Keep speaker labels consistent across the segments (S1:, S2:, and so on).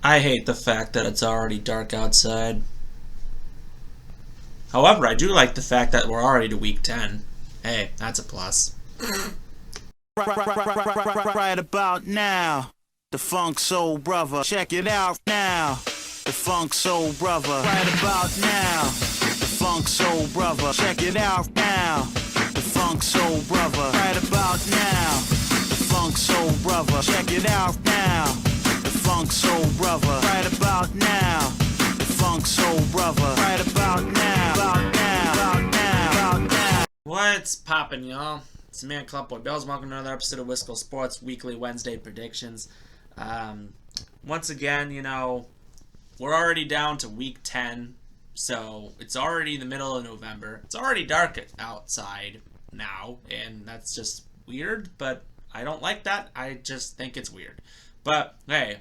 S1: I hate the fact that it's already dark outside. However, I do like the fact that we're already to week 10. Hey, that's a plus.
S2: Right about now, the Funk Soul Brother. Check it out now, the Funk Soul Brother. Right about now, the Funk Soul Brother. Check it out now, the Funk Soul Brother. Right about now, the Funk Soul Brother. Check it out now, the Funk Soul Brother. Right about now, the Funk Soul Brother. Right about now, about now, about now, about now.
S1: What's poppin', y'all? It's the man Clubboy Bells. Welcome to another episode of Wisco Sports Weekly Wednesday Predictions. Once again, we're already down to week 10, so it's already the middle of November. It's already dark outside now, and that's just weird, but I don't like that. I just think it's weird. But, hey,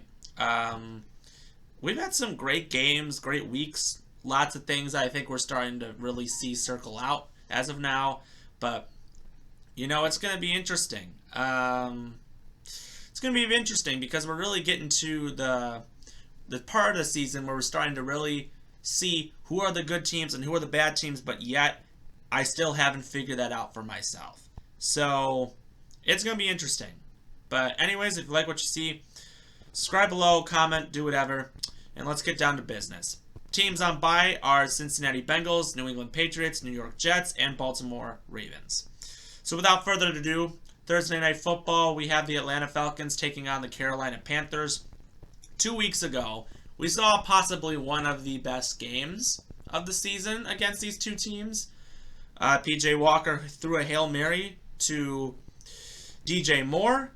S1: we've had some great games, great weeks, lots of things I think we're starting to really see circle out as of now, but it's going to be interesting. It's going to be interesting because we're really getting to the part of the season where we're starting to really see who are the good teams and who are the bad teams, but yet I still haven't figured that out for myself. So it's going to be interesting. But anyways, if you like what you see, subscribe below, comment, do whatever, and let's get down to business. Teams on bye are Cincinnati Bengals, New England Patriots, New York Jets, and Baltimore Ravens. So without further ado, Thursday Night Football, we have the Atlanta Falcons taking on the Carolina Panthers. 2 weeks ago, we saw possibly one of the best games of the season against these two teams. P.J. Walker threw a Hail Mary to DJ Moore.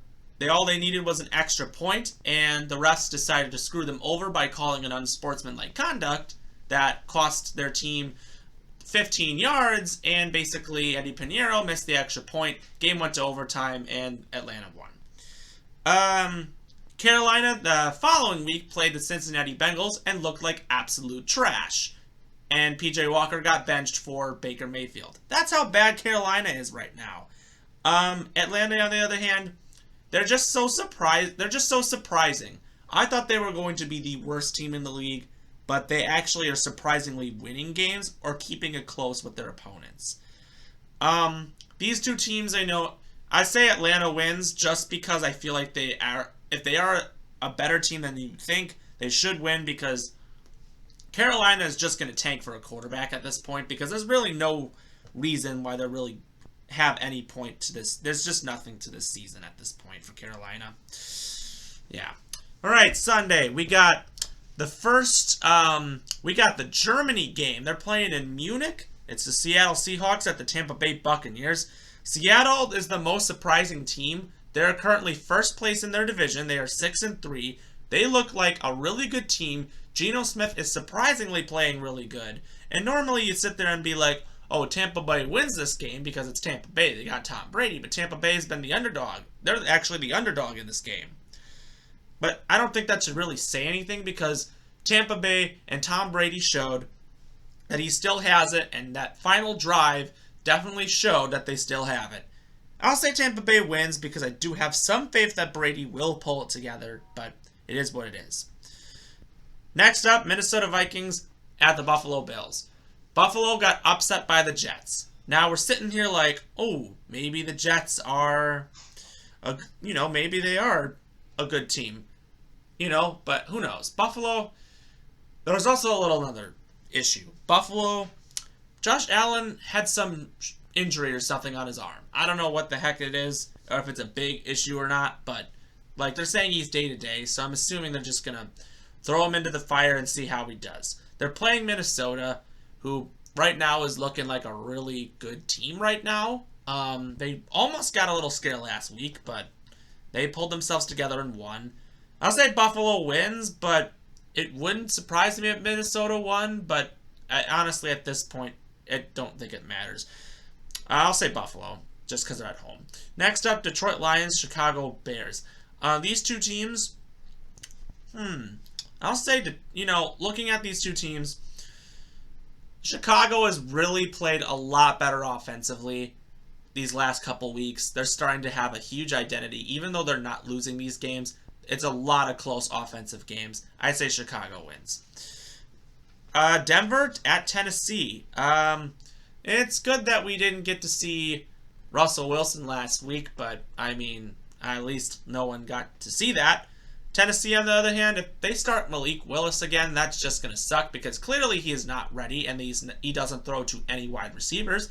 S1: All they needed was an extra point, and the refs decided to screw them over by calling an unsportsmanlike conduct that cost their team 15 yards, and basically Eddie Pinheiro missed the extra point. Game went to overtime, and Atlanta won. Carolina, the following week, played the Cincinnati Bengals and looked like absolute trash. And P.J. Walker got benched for Baker Mayfield. That's how bad Carolina is right now. Atlanta, on the other hand, they're just so surprised. They're just so surprising. I thought they were going to be the worst team in the league, but they actually are surprisingly winning games or keeping it close with their opponents. These two teams, I say Atlanta wins just because I feel like if they are a better team than you think, they should win, because Carolina is just going to tank for a quarterback at this point, because there's really no reason why they really have any point to this. There's just nothing to this season at this point for Carolina. Yeah. All right, Sunday, we got the first, we got the Germany game. They're playing in Munich. It's the Seattle Seahawks at the Tampa Bay Buccaneers. Seattle is the most surprising team. They're currently first place in their division. They are 6-3. They look like a really good team. Geno Smith is surprisingly playing really good. And normally you sit there and be like, oh, Tampa Bay wins this game because it's Tampa Bay. They got Tom Brady, but Tampa Bay has been the underdog. They're actually the underdog in this game. But I don't think that should really say anything, because Tampa Bay and Tom Brady showed that he still has it, and that final drive definitely showed that they still have it. I'll say Tampa Bay wins because I do have some faith that Brady will pull it together, but it is what it is. Next up, Minnesota Vikings at the Buffalo Bills. Buffalo got upset by the Jets. Now we're sitting here like, oh, maybe the Jets are, maybe they are a good team. But who knows? Buffalo, there was also another issue. Buffalo, Josh Allen had some injury or something on his arm. I don't know what the heck it is, or if it's a big issue or not, but they're saying he's day-to-day, so I'm assuming they're just going to throw him into the fire and see how he does. They're playing Minnesota, who right now is looking like a really good team right now. They almost got a little scared last week, but they pulled themselves together and won. I'll say Buffalo wins, but it wouldn't surprise me if Minnesota won, but honestly, at this point, I don't think it matters. I'll say Buffalo, just because they're at home. Next up, Detroit Lions, Chicago Bears. These two teams, I'll say, looking at these two teams, Chicago has really played a lot better offensively these last couple weeks. They're starting to have a huge identity. Even though they're not losing these games, it's a lot of close offensive games. I say Chicago wins. Denver at Tennessee. It's good that we didn't get to see Russell Wilson last week, but I mean, at least no one got to see that. Tennessee, on the other hand, if they start Malik Willis again, that's just going to suck because clearly he is not ready and he doesn't throw to any wide receivers.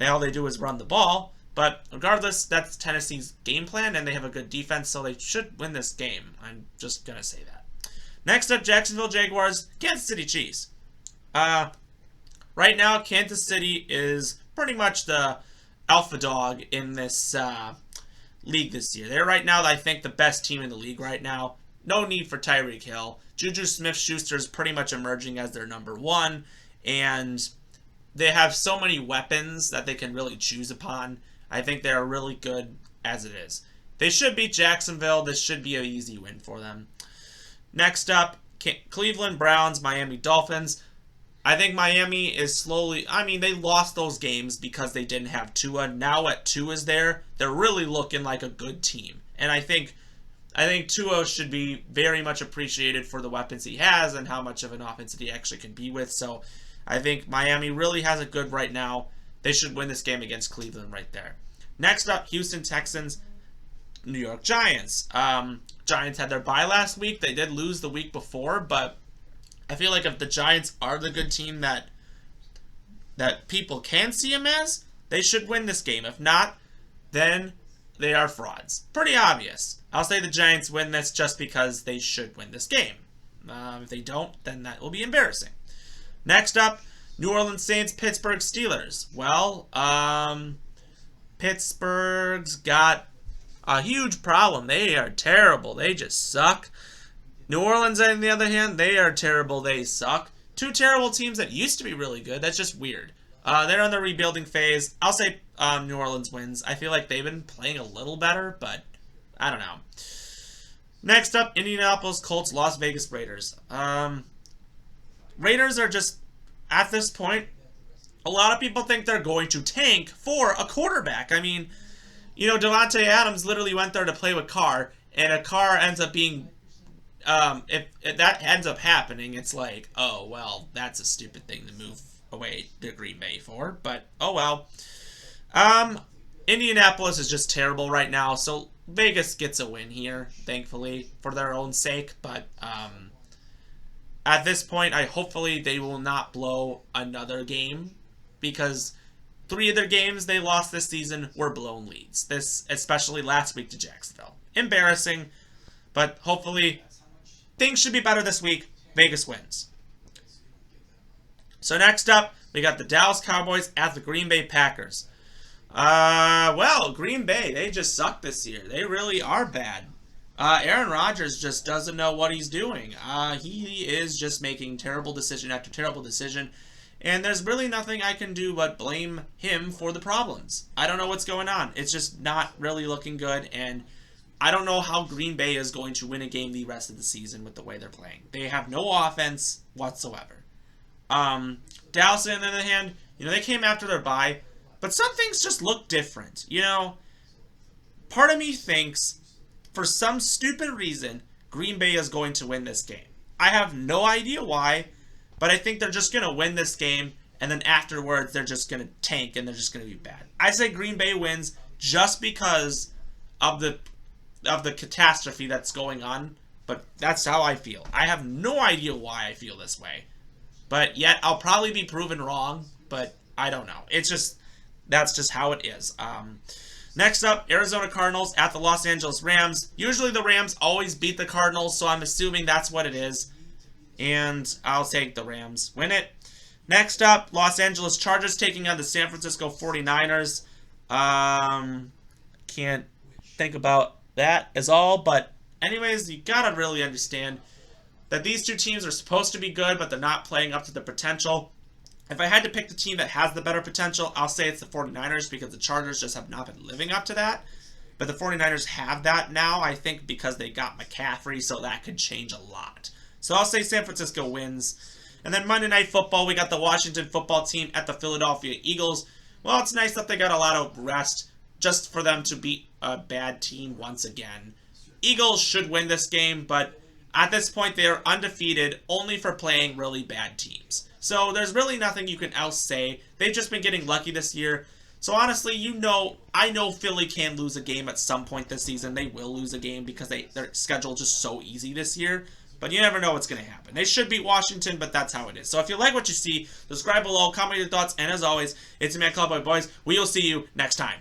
S1: All they do is run the ball. But regardless, that's Tennessee's game plan, and they have a good defense, so they should win this game. I'm just going to say that. Next up, Jacksonville Jaguars, Kansas City Chiefs. Right now, Kansas City is pretty much the alpha dog in this league this year. They're right now, I think, the best team in the league right now. No need for Tyreek Hill. Juju Smith-Schuster is pretty much emerging as their number one, and they have so many weapons that they can really choose upon. I think they are really good as it is. They should beat Jacksonville. This should be an easy win for them. Next up, Cleveland Browns, Miami Dolphins. I think Miami is slowly... I mean, they lost those games because they didn't have Tua. Now that Tua is there, they're really looking like a good team. And I think Tua should be very much appreciated for the weapons he has and how much of an offense that he actually can be with. So I think Miami really has it good right now. They should win this game against Cleveland right there. Next up, Houston Texans, New York Giants. Giants had their bye last week. They did lose the week before, but I feel like if the Giants are the good team that people can see them as, they should win this game. If not, then they are frauds. Pretty obvious. I'll say the Giants win this just because they should win this game. If they don't, then that will be embarrassing. Next up, New Orleans Saints, Pittsburgh Steelers. Well, Pittsburgh's got a huge problem. They are terrible. They just suck. New Orleans, on the other hand, they are terrible. They suck. Two terrible teams that used to be really good. That's just weird. They're on the rebuilding phase. I'll say New Orleans wins. I feel like they've been playing a little better, but I don't know. Next up, Indianapolis Colts, Las Vegas Raiders. Raiders are just, at this point, a lot of people think they're going to tank for a quarterback. I mean, you know, Davante Adams literally went there to play with Carr, and a Carr ends up being, if that ends up happening, it's like, oh, well, that's a stupid thing to move away to Green Bay for, but oh well. Indianapolis is just terrible right now, so Vegas gets a win here, thankfully, for their own sake, but at this point, hopefully they will not blow another game, because 3 of their games they lost this season were blown leads. This, especially last week to Jacksonville. Embarrassing, but hopefully things should be better this week. Vegas wins. So next up, we got the Dallas Cowboys at the Green Bay Packers. Well, Green Bay, they just suck this year. They really are bad. Aaron Rodgers just doesn't know what he's doing. He is just making terrible decision after terrible decision. And there's really nothing I can do but blame him for the problems. I don't know what's going on. It's just not really looking good. And I don't know how Green Bay is going to win a game the rest of the season with the way they're playing. They have no offense whatsoever. Dallas, on the other hand, you know, they came after their bye. But some things just look different. You know, part of me thinks, for some stupid reason, Green Bay is going to win this game. I have no idea why, but I think they're just going to win this game, and then afterwards they're just going to tank and they're just going to be bad. I say Green Bay wins just because of the catastrophe that's going on, but that's how I feel. I have no idea why I feel this way, but yet I'll probably be proven wrong, but I don't know. That's just how it is. Next up, Arizona Cardinals at the Los Angeles Rams. Usually the Rams always beat the Cardinals, so I'm assuming that's what it is. And I'll take the Rams. Win it. Next up, Los Angeles Chargers taking on the San Francisco 49ers. Can't think about that as all, but anyways, you gotta really understand that these two teams are supposed to be good, but they're not playing up to the potential. If I had to pick the team that has the better potential, I'll say it's the 49ers, because the Chargers just have not been living up to that. But the 49ers have that now, I think, because they got McCaffrey, so that could change a lot. So I'll say San Francisco wins. And then Monday Night Football, we got the Washington football team at the Philadelphia Eagles. Well, it's nice that they got a lot of rest just for them to beat a bad team once again. Eagles should win this game, but at this point they are undefeated only for playing really bad teams. So there's really nothing you can else say. They've just been getting lucky this year. So honestly, I know Philly can lose a game at some point this season. They will lose a game because their schedule just so easy this year. But you never know what's going to happen. They should beat Washington, but that's how it is. So if you like what you see, subscribe below, comment your thoughts, and as always, it's me, Cowboy Boys. We will see you next time.